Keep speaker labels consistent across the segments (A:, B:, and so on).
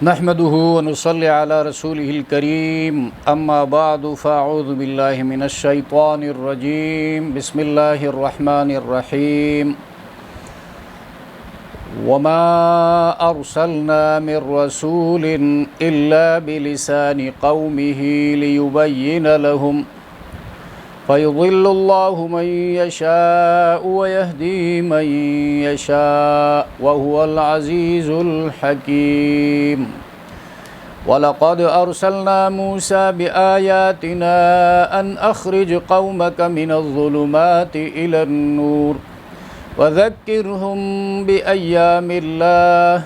A: نحمده ونصلي على رسوله الكريم اما بعد فاعوذ بالله من الشيطان الرجيم بسم الله الرحمن الرحيم وما ارسلنا من رسول الا بلسان قومه ليبين لهم فيضل الله من يشاء ويهدي من يشاء وهو العزيز الحكيم وَلَقَدْ أَرْسَلْنَا مُوسَى بِآيَاتِنَا أَنْ أَخْرِجْ قَوْمَكَ مِنَ الظُّلُمَاتِ إِلَى النُّورِ وَذَكِّرْهُمْ بِأَيَّامِ اللَّهِ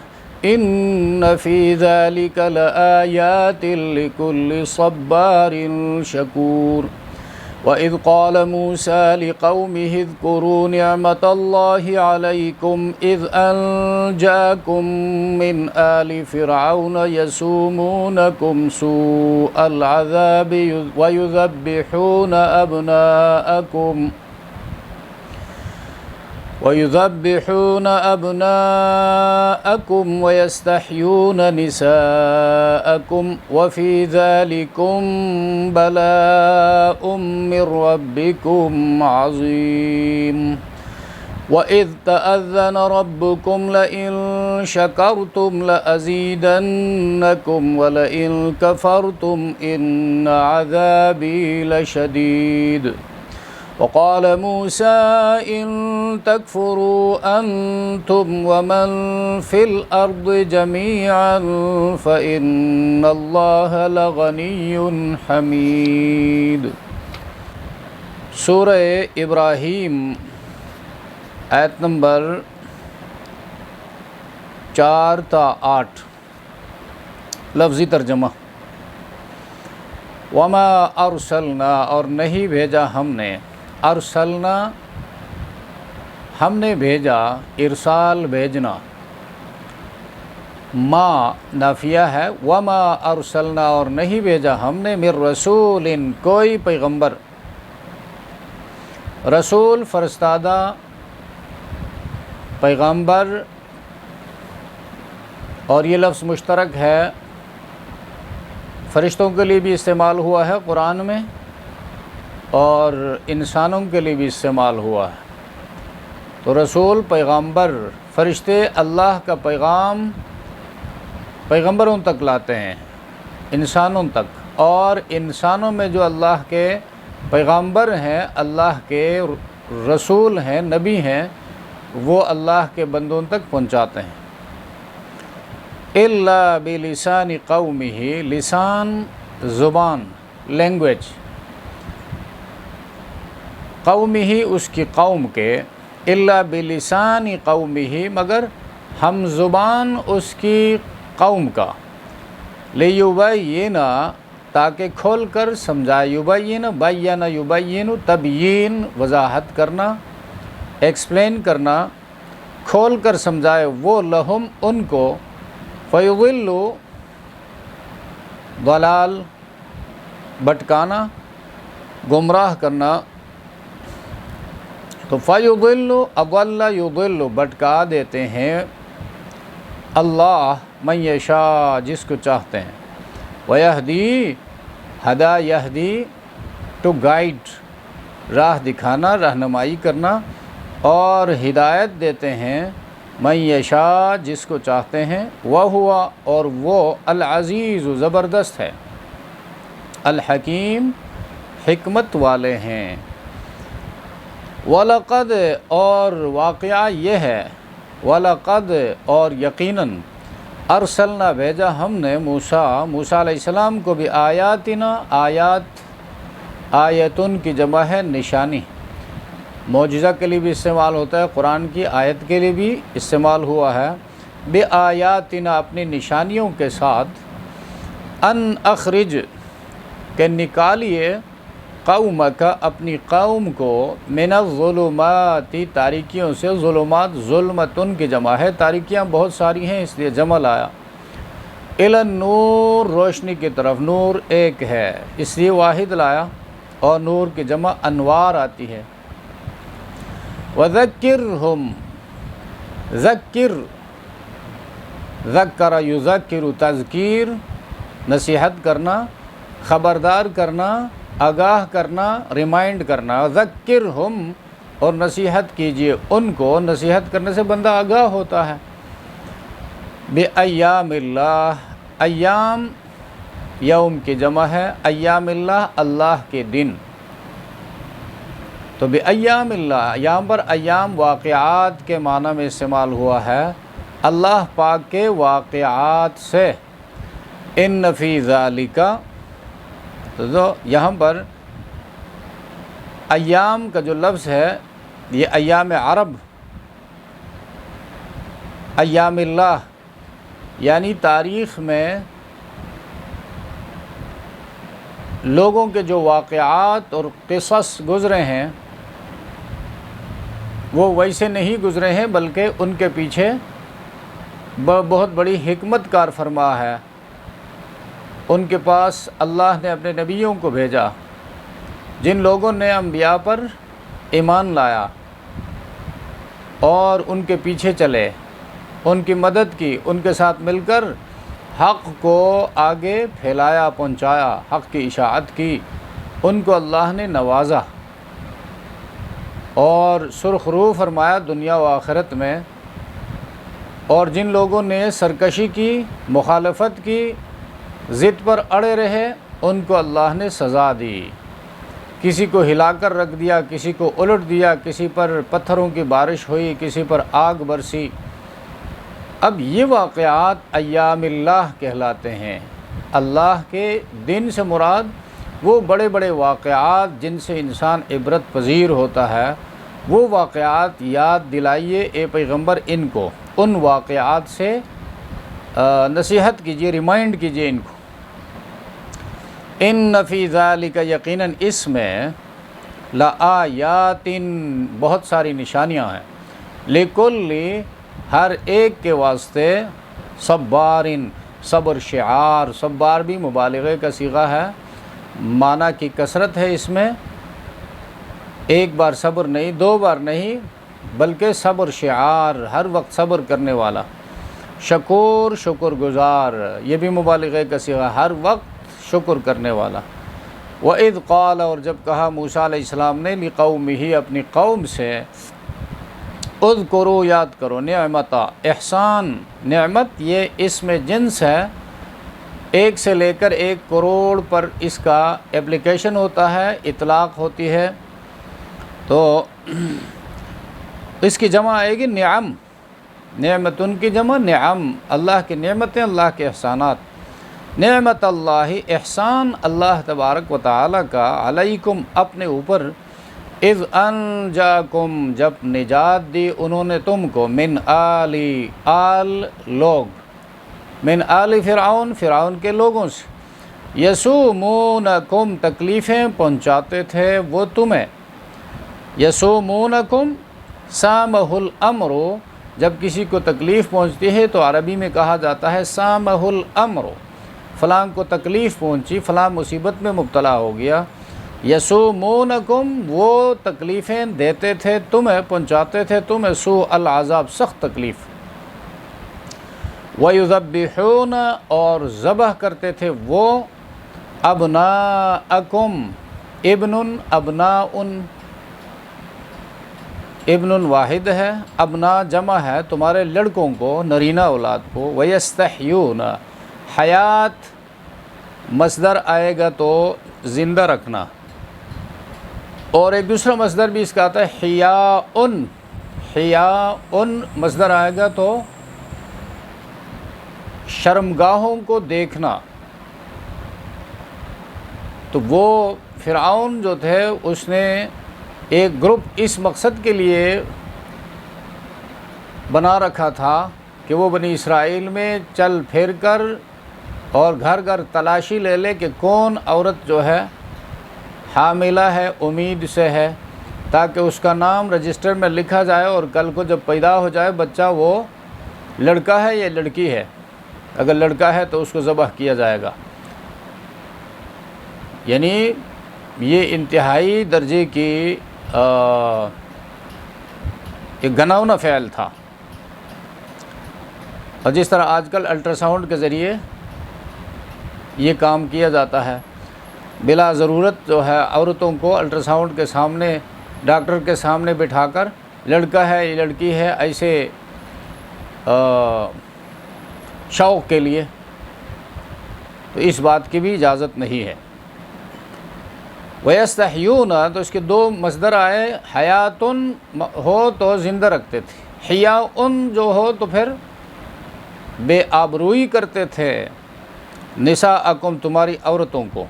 A: إِنَّ فِي ذَلِكَ لَآيَاتٍ لِكُلِّ صَبَّارٍ شَكُورٍ وَإِذْ قَالَ مُوسَى لِقَوْمِهِ اذْكُرُوا نِعْمَةَ اللَّهِ عَلَيْكُمْ إِذْ أَنْجَاكُمْ مِنْ آلِ فِرْعَوْنَ يَسُومُونَكُمْ سُوءَ الْعَذَابِ وَيُذَبِّحُونَ أَبْنَاءَكُمْ وَيَسْتَحْيُونَ نِسَاءَكُمْ وَفِي ذَلِكُمْ بَلَاءٌ مِّن رَّبِّكُمْ عَظِيمٌ وَإِذْ تَأَذَّنَ رَبُّكُمْ لَئِن شَكَرْتُمْ لَأَزِيدَنَّكُمْ وَلَئِن كَفَرْتُمْ إِنَّ عَذَابِي لَشَدِيدٌ وقال موسى إن تكفروا أنتم ومن في الأرض جميعا فإن الله لغني حميد۔ سورہ ابراہیم آیت نمبر 4 تا 8 لفظی ترجمہ۔ وما ارسلنا اور نہیں بھیجا ہم نے، ارسلنا ہم نے بھیجا، ارسال بھیجنا، ما نافیہ ہے، وما ارسلنا اور نہیں بھیجا ہم نے من رسول کوئی پیغمبر، رسول فرستادہ پیغمبر، اور یہ لفظ مشترک ہے، فرشتوں کے لیے بھی استعمال ہوا ہے قرآن میں اور انسانوں کے لیے بھی استعمال ہوا ہے۔ تو رسول، پیغمبر، فرشتے اللہ کا پیغام پیغمبروں تک لاتے ہیں، انسانوں تک، اور انسانوں میں جو اللہ کے پیغمبر ہیں، اللہ کے رسول ہیں، نبی ہیں، وہ اللہ کے بندوں تک پہنچاتے ہیں۔ الا بلسان قومہ، لسان زبان، لینگویج، قومہ اس کی قوم کے، الا بلسان قومہ مگر ہم زبان اس کی قوم کا، لیبین تاکہ کھول کر سمجھائے، یبین بین یبین تبیین وضاحت کرنا، ایکسپلین کرنا، کھول کر سمجھائے وہ لہم ان کو، فیضل ضلال بھٹکانا، گمراہ کرنا، تو فیضل اضل یضل بھٹکا دیتے ہیں اللہ من یشاء جس کو چاہتے ہیں، ویہدی ہدا یہدی ٹو گائیڈ راہ دکھانا، رہنمائی کرنا، اور ہدایت دیتے ہیں من یشاء جس کو چاہتے ہیں، وہو اور وہ العزیز زبردست ہے، الحکیم حکمت والے ہیں۔ وَلَقَدْ اور واقعہ یہ ہے، وَلَقَدْ اور یقیناً، ارسلنا بھیجا ہم نے موسیٰ علیہ السلام کو بھی آیاتنا، آیات، آیتن کی جمع ہے نشانی، معجزہ کے لیے بھی استعمال ہوتا ہے، قرآن کی آیت کے لیے بھی استعمال ہوا ہے، بے آیاتنا اپنی نشانیوں کے ساتھ، ان اخرج کہ نکالیے، قومک اپنی قوم کو، من الظلمات تاریکیوں سے، ظلمات ظلمتن کی جمع ہے، تاریکیاں بہت ساری ہیں اس لیے جمع لایا، الی النور روشنی کی طرف، نور ایک ہے اس لیے واحد لایا، اور نور کی جمع انوار آتی ہے۔ وَذَكِّرْهُمْ ذکر ذکر یذکر تذکیر، نصیحت کرنا، خبردار کرنا، آگاہ کرنا، ریمائنڈ کرنا، ذکرہم، اور نصیحت کیجیے ان کو۔ نصیحت کرنے سے بندہ آگاہ ہوتا ہے۔ بِأَيَّامِ اللہ، ایام یوم کی جمع ہے، ایام اللہ اللہ کے دن، تو بِأَيَّامِ اللہ یہاں پر ایام واقعات کے معنی میں استعمال ہوا ہے، اللہ پاک کے واقعات سے۔ ان فی ذالک، تو یہاں پر ایام کا جو لفظ ہے یہ ایام عرب، ایام اللہ یعنی تاریخ میں لوگوں کے جو واقعات اور قصص گزرے ہیں وہ ویسے نہیں گزرے ہیں، بلکہ ان کے پیچھے بہت بڑی حکمت کار فرما ہے۔ ان کے پاس اللہ نے اپنے نبیوں کو بھیجا، جن لوگوں نے انبیاء پر ایمان لایا اور ان کے پیچھے چلے، ان کی مدد کی، ان کے ساتھ مل کر حق کو آگے پھیلایا، پہنچایا، حق کی اشاعت کی، ان کو اللہ نے نوازا اور سرخ رو فرمایا دنیا و آخرت میں۔ اور جن لوگوں نے سرکشی کی، مخالفت کی، ضد پر اڑے رہے، ان کو اللہ نے سزا دی، کسی کو ہلا کر رکھ دیا، کسی کو الٹ دیا، کسی پر پتھروں کی بارش ہوئی، کسی پر آگ برسی۔ اب یہ واقعات ایام اللہ کہلاتے ہیں۔ اللہ کے دن سے مراد وہ بڑے بڑے واقعات جن سے انسان عبرت پذیر ہوتا ہے، وہ واقعات یاد دلائیے اے پیغمبر ان کو، ان واقعات سے نصیحت کیجیے، ریمائنڈ کیجیے ان کو۔ ان فی ذالک، یقیناً اس میں، لآیات، بہت ساری نشانیاں ہیں، لکل، ہر ایک کے واسطے، صبارن، صبر شعار، صبار بھی مبالغے کا صیغہ ہے، معنی کی کثرت ہے اس میں، ایک بار صبر نہیں، دو بار نہیں، بلکہ صبر شعار، ہر وقت صبر کرنے والا، شکور، شکر گزار، یہ بھی مبالغے کا صیغہ، ہر وقت شکر کرنے والا۔ وَإِذْ قَالَ، اور جب کہا موسیٰ علیہ السلام نے، لِقَوْمِهِ، اپنی قوم سے، اذکروا، یاد کرو، نعمتا، احسان، نعمت یہ اسم جنس ہے، ایک سے لے کر 1 کروڑ پر اس کا اپلیکیشن ہوتا ہے، اطلاق ہوتی ہے، تو اس کی جمع آئے گی نعم، نعمتن کی جمع نعم، اللہ کی نعمتیں، اللہ کے احسانات۔ نعمت اللہ، احسان اللہ تبارک و تعالیٰ کا، علیکم، اپنے اوپر، اذ انجاکم، جب نجات دی انہوں نے تم کو، من آل لوگ، من آل فرعون، فرعون کے لوگوں سے، یسومونکم، تکلیفیں پہنچاتے تھے وہ تمہیں، یسومونکم، سامہ الامر، جب کسی کو تکلیف پہنچتی ہے تو عربی میں کہا جاتا ہے سامہ الامر، فلاں کو تکلیف پہنچی، فلاں مصیبت میں مبتلا ہو گیا۔ یسومونکم، وہ تکلیفیں دیتے تھے تمہیں، پہنچاتے تھے تمہیں، سوء العذاب، سخت تکلیف۔ وَيُذَبِّحُونَ، اور ذبح کرتے تھے وہ، ابناءکم، ابن، ابناء، ابن واحد ہے، ابنا جمع ہے، تمہارے لڑکوں کو، نرینہ اولاد کو۔ وَيَسْتَحْيُونَ، حیات مصدر آئے گا تو زندہ رکھنا، اور ایک دوسرا مصدر بھی اس کا آتا ہے حیاءن، حیاءن مصدر آئے گا تو شرمگاہوں کو دیکھنا۔ تو وہ فرعون جو تھے اس نے ایک گروپ اس مقصد کے لیے بنا رکھا تھا کہ وہ بنی اسرائیل میں چل پھر کر اور گھر گھر تلاشی لے لے کہ کون عورت جو ہے حاملہ ہے، امید سے ہے، تاکہ اس کا نام رجسٹر میں لکھا جائے اور کل کو جب پیدا ہو جائے بچہ وہ لڑکا ہے یا لڑکی ہے، اگر لڑکا ہے تو اس کو ذبح کیا جائے گا۔ یعنی یہ انتہائی درجے کی ایک گھناؤنا فعل تھا۔ اور جس طرح آج کل الٹراساؤنڈ کے ذریعے یہ کام کیا جاتا ہے، بلا ضرورت جو ہے عورتوں کو الٹراساؤنڈ کے سامنے، ڈاکٹر کے سامنے بٹھا کر لڑکا ہے یا لڑکی ہے ایسے شوق کے لیے، تو اس بات کی بھی اجازت نہیں ہے۔ وَيَسْتَحْيُونَ تو اس کے دو مصدر آئے، حیاتن ہو تو زندہ رکھتے تھے، حیاؤن جو ہو تو پھر بے آبروئی کرتے تھے، نساءکم تمہاری عورتوں کو،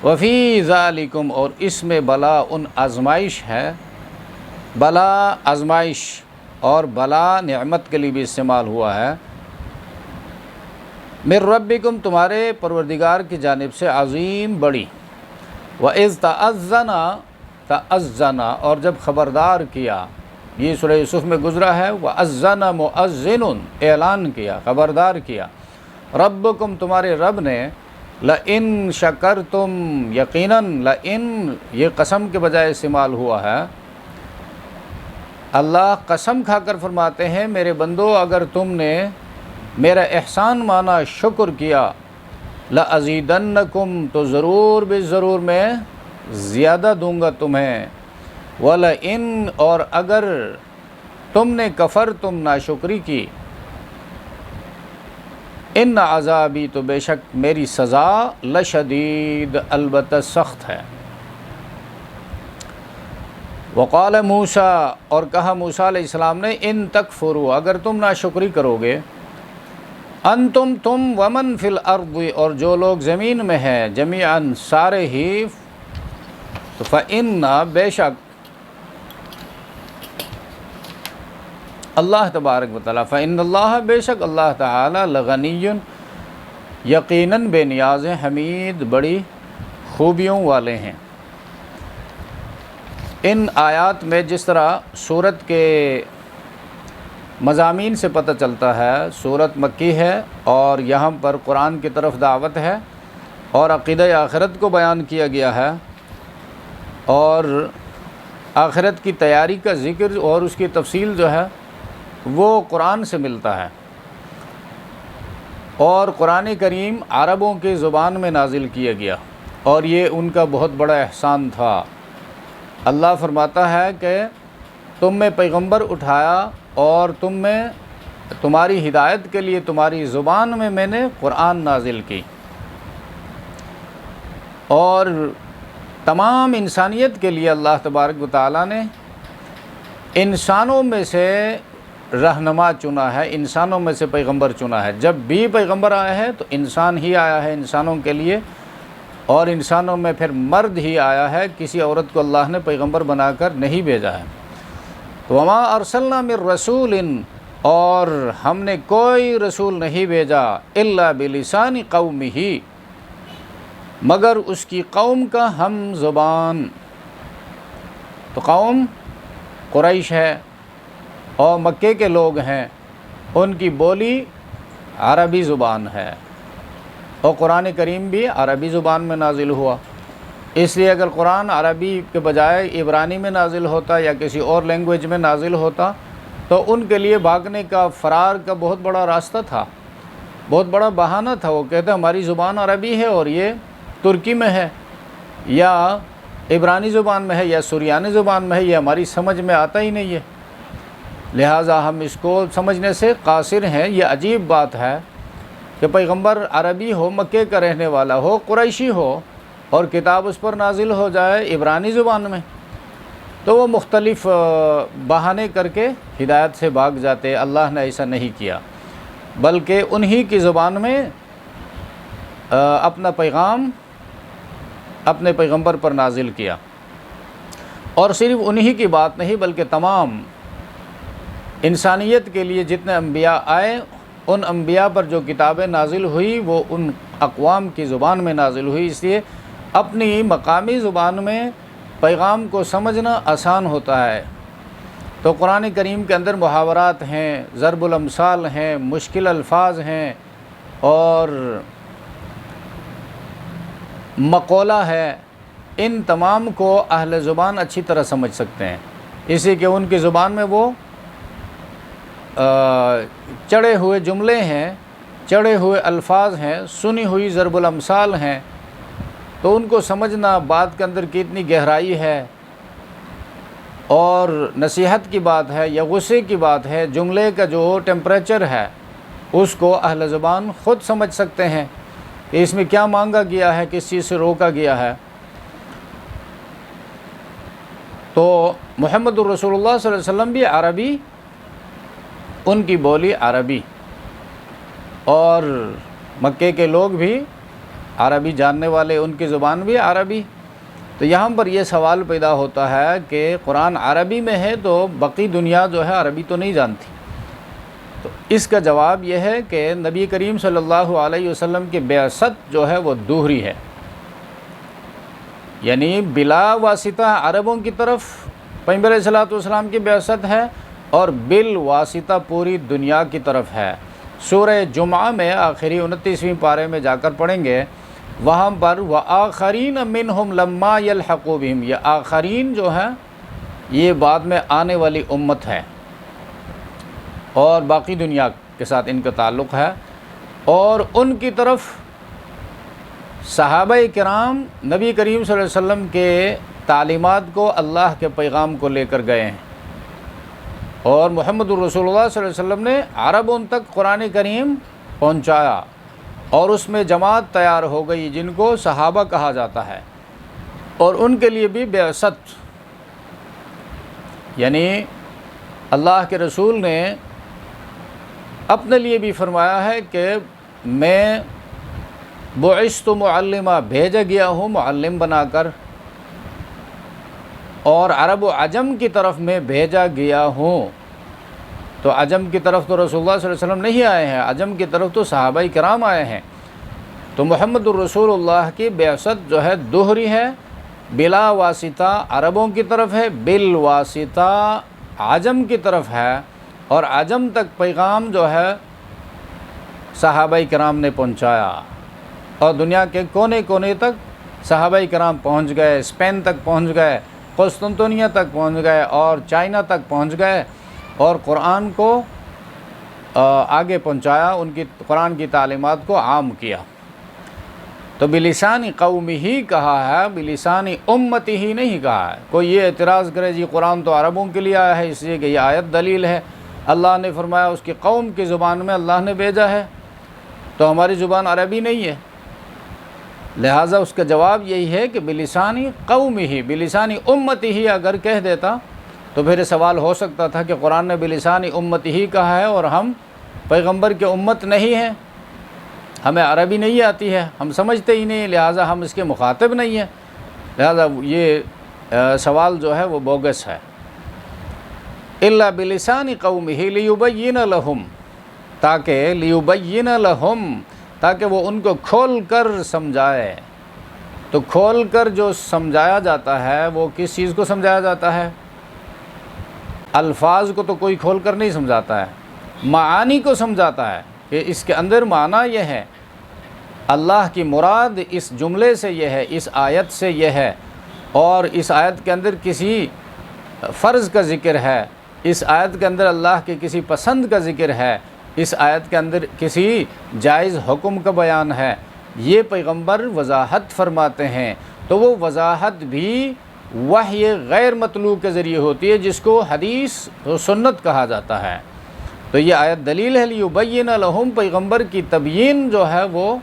A: وفی ذالکم اور اس میں بلا ان آزمائش ہے، بلا آزمائش اور بلا نعمت کے لیے بھی استعمال ہوا ہے، من ربکم تمہارے پروردگار کی جانب سے، عظیم بڑی، وَإِذْ تَأَذَّنَ اور جب خبردار کیا، یہ سورہ یوسف میں گزرا ہے، وَأَذَّنَ مُؤَذِّنٌ اعلان کیا، خبردار کیا، ربکم تمہارے رب نے، لَإِن شَكَرْتُمْ یقیناً، لَإِن یہ قسم کے بجائے استعمال ہوا ہے، اللہ قسم کھا کر فرماتے ہیں میرے بندو اگر تم نے میرا احسان مانا، شکر کیا، لَأَزِيدَنَّكُمْ تو ضرور بے ضرور میں زیادہ دوں گا تمہیں، وَلَئِن اور اگر تم نے کفر تم ناشکری کی، ان عذابی تو بے شک میری سزا، لشدید البتہ سخت ہے۔ وقال موسیٰ اور کہا موسیٰ علیہ السلام نے، ان تکفروا اگر تم ناشکری کرو گے، انتم تم، ومن فی الارض اور جو لوگ زمین میں ہیں، جمیعاً سارے ہی، تو فإن بے شک اللہ تبارک و تعالیٰ، فإن اللہ بے شک اللہ تعالیٰ، لغنی یقیناً بے نیاز ہیں، حمید بڑی خوبیوں والے ہیں۔ ان آیات میں جس طرح سورت کے مضامین سے پتہ چلتا ہے، سورت مکی ہے اور یہاں پر قرآن کی طرف دعوت ہے اور عقیدہ آخرت کو بیان کیا گیا ہے، اور آخرت کی تیاری کا ذکر اور اس کی تفصیل جو ہے وہ قرآن سے ملتا ہے، اور قرآن کریم عربوں کی زبان میں نازل کیا گیا، اور یہ ان کا بہت بڑا احسان تھا۔ اللہ فرماتا ہے کہ تم میں پیغمبر اٹھایا اور تم میں تمہاری ہدایت کے لیے تمہاری زبان میں نے قرآن نازل کی، اور تمام انسانیت کے لیے اللہ تبارک و تعالیٰ نے انسانوں میں سے رہنما چنا ہے، انسانوں میں سے پیغمبر چنا ہے۔ جب بھی پیغمبر آیا ہے تو انسان ہی آیا ہے انسانوں کے لیے، اور انسانوں میں پھر مرد ہی آیا ہے، کسی عورت کو اللہ نے پیغمبر بنا کر نہیں بھیجا ہے۔ وما ارسلنا من رسول اور ہم نے کوئی رسول نہیں بھیجا، الا بلسان قومہ مگر اس کی قوم کا ہم زبان، تو قوم قریش ہے اور مکے کے لوگ ہیں، ان کی بولی عربی زبان ہے، اور قرآن کریم بھی عربی زبان میں نازل ہوا۔ اس لیے اگر قرآن عربی کے بجائے عبرانی میں نازل ہوتا یا کسی اور لینگویج میں نازل ہوتا تو ان کے لیے بھاگنے کا، فرار کا بہت بڑا راستہ تھا، بہت بڑا بہانہ تھا۔ وہ کہتے ہماری زبان عربی ہے اور یہ ترکی میں ہے یا عبرانی زبان میں ہے یا سریانی زبان میں ہے، یہ ہماری سمجھ میں آتا ہی نہیں ہے، لہٰذا ہم اس کو سمجھنے سے قاصر ہیں۔ یہ عجیب بات ہے کہ پیغمبر عربی ہو، مکے کا رہنے والا ہو، قریشی ہو، اور کتاب اس پر نازل ہو جائے عبرانی زبان میں، تو وہ مختلف بہانے کر کے ہدایت سے بھاگ جاتے۔ اللہ نے ایسا نہیں کیا، بلکہ انہی کی زبان میں اپنا پیغام اپنے پیغمبر پر نازل کیا، اور صرف انہی کی بات نہیں بلکہ تمام انسانیت کے لیے جتنے انبیاء آئے، ان انبیاء پر جو کتابیں نازل ہوئی وہ ان اقوام کی زبان میں نازل ہوئی، اس لیے اپنی مقامی زبان میں پیغام کو سمجھنا آسان ہوتا ہے۔ تو قرآن کریم کے اندر محاورات ہیں، ضرب الامثال ہیں، مشکل الفاظ ہیں، اور مقولہ ہے، ان تمام کو اہل زبان اچھی طرح سمجھ سکتے ہیں، اسی کہ ان کی زبان میں وہ چڑھے ہوئے جملے ہیں، چڑھے ہوئے الفاظ ہیں، سنی ہوئی ضرب الامثال ہیں، تو ان کو سمجھنا بات کے اندر کتنی گہرائی ہے اور نصیحت کی بات ہے یا غصے کی بات ہے، جملے کا جو ٹیمپریچر ہے اس کو اہل زبان خود سمجھ سکتے ہیں کہ اس میں کیا مانگا گیا ہے، کس چیز سے روکا گیا ہے۔ تو محمد الرسول اللہ صلی اللہ علیہ وسلم بھی عربی، ان کی بولی عربی، اور مکے کے لوگ بھی عربی جاننے والے، ان کی زبان بھی عربی۔ تو یہاں پر یہ سوال پیدا ہوتا ہے کہ قرآن عربی میں ہے تو باقی دنیا جو ہے عربی تو نہیں جانتی۔ تو اس کا جواب یہ ہے کہ نبی کریم صلی اللہ علیہ وسلم کی بعثت جو ہے وہ دوہری ہے، یعنی بلا واسطہ عربوں کی طرف پیغمبر علیہ الصلوۃ والسلام کی بعثت ہے اور بالواسطہ پوری دنیا کی طرف ہے۔ سورہ جمعہ میں آخری 29ویں پارے میں جا کر پڑھیں گے، وہاں پر وآخرین منہم لما یلحقوا بہم، یہ آخرین جو ہے یہ بعد میں آنے والی امت ہے اور باقی دنیا کے ساتھ ان کا تعلق ہے، اور ان کی طرف صحابہ کرام نبی کریم صلی اللہ علیہ وسلم کے تعلیمات کو، اللہ کے پیغام کو لے کر گئے ہیں، اور محمد الرسول اللہ صلی اللہ علیہ وسلم نے عربوں تک قرآن کریم پہنچایا، اور اس میں جماعت تیار ہو گئی جن کو صحابہ کہا جاتا ہے، اور ان کے لیے بھی بعثت، یعنی اللہ کے رسول نے اپنے لیے بھی فرمایا ہے کہ میں بعثت معلمہ، بھیجا گیا ہوں معلم بنا کر، اور عرب و عجم کی طرف میں بھیجا گیا ہوں۔ تو عجم کی طرف تو رسول اللہ صلی اللہ علیہ وسلم نہیں آئے ہیں، عجم کی طرف تو صحابہ کرام آئے ہیں۔ تو محمد الرسول اللہ کی بعثت جو ہے دوہری ہے، بلا واسطہ عربوں کی طرف ہے، بالواسطہ عجم کی طرف ہے، اور عجم تک پیغام جو ہے صحابہ کرام نے پہنچایا، اور دنیا کے کونے کونے تک صحابہ کرام پہنچ گئے، اسپین تک پہنچ گئے، قسطنطنیہ تک پہنچ گئے، اور چائنا تک پہنچ گئے، اور قرآن کو آگے پہنچایا، ان کی قرآن کی تعلیمات کو عام کیا۔ تو بلسانی قومی ہی کہا ہے، بلسانی امتی ہی نہیں کہا ہے۔ کوئی یہ اعتراض کرے جی قرآن تو عربوں کے لیے آیا ہے اس لیے کہ یہ آیت دلیل ہے، اللہ نے فرمایا اس کی قوم کی زبان میں اللہ نے بھیجا ہے، تو ہماری زبان عربی نہیں ہے، لہٰذا اس کا جواب یہی ہے کہ بلسانی قومی ہی، بلسانی امتی ہی اگر کہہ دیتا تو پھر یہ سوال ہو سکتا تھا کہ قرآن نے بلسانی امتی ہی کہا ہے اور ہم پیغمبر کے امت نہیں ہیں، ہمیں عربی نہیں آتی ہے، ہم سمجھتے ہی نہیں، لہٰذا ہم اس کے مخاطب نہیں ہیں، لہٰذا یہ سوال جو ہے وہ بوگس ہے۔ الا بلسان قومہ لیبین لہم، تاکہ لیبین لہم، تاکہ وہ ان کو کھول کر سمجھائے۔ تو کھول کر جو سمجھایا جاتا ہے وہ کس چیز کو سمجھایا جاتا ہے؟ الفاظ کو تو کوئی کھول کر نہیں سمجھاتا ہے، معانی کو سمجھاتا ہے کہ اس کے اندر معنی یہ ہے، اللہ کی مراد اس جملے سے یہ ہے، اس آیت سے یہ ہے، اور اس آیت کے اندر کسی فرض کا ذکر ہے، اس آیت کے اندر اللہ کے کسی پسند کا ذکر ہے، اس آیت کے اندر کسی جائز حکم کا بیان ہے، یہ پیغمبر وضاحت فرماتے ہیں۔ تو وہ وضاحت بھی وحی غیر مطلوب کے ذریعے ہوتی ہے، جس کو حدیث و سنت کہا جاتا ہے۔ تو یہ آیت دلیل ہے، لیبین لہم، پیغمبر کی تبیین جو ہے وہ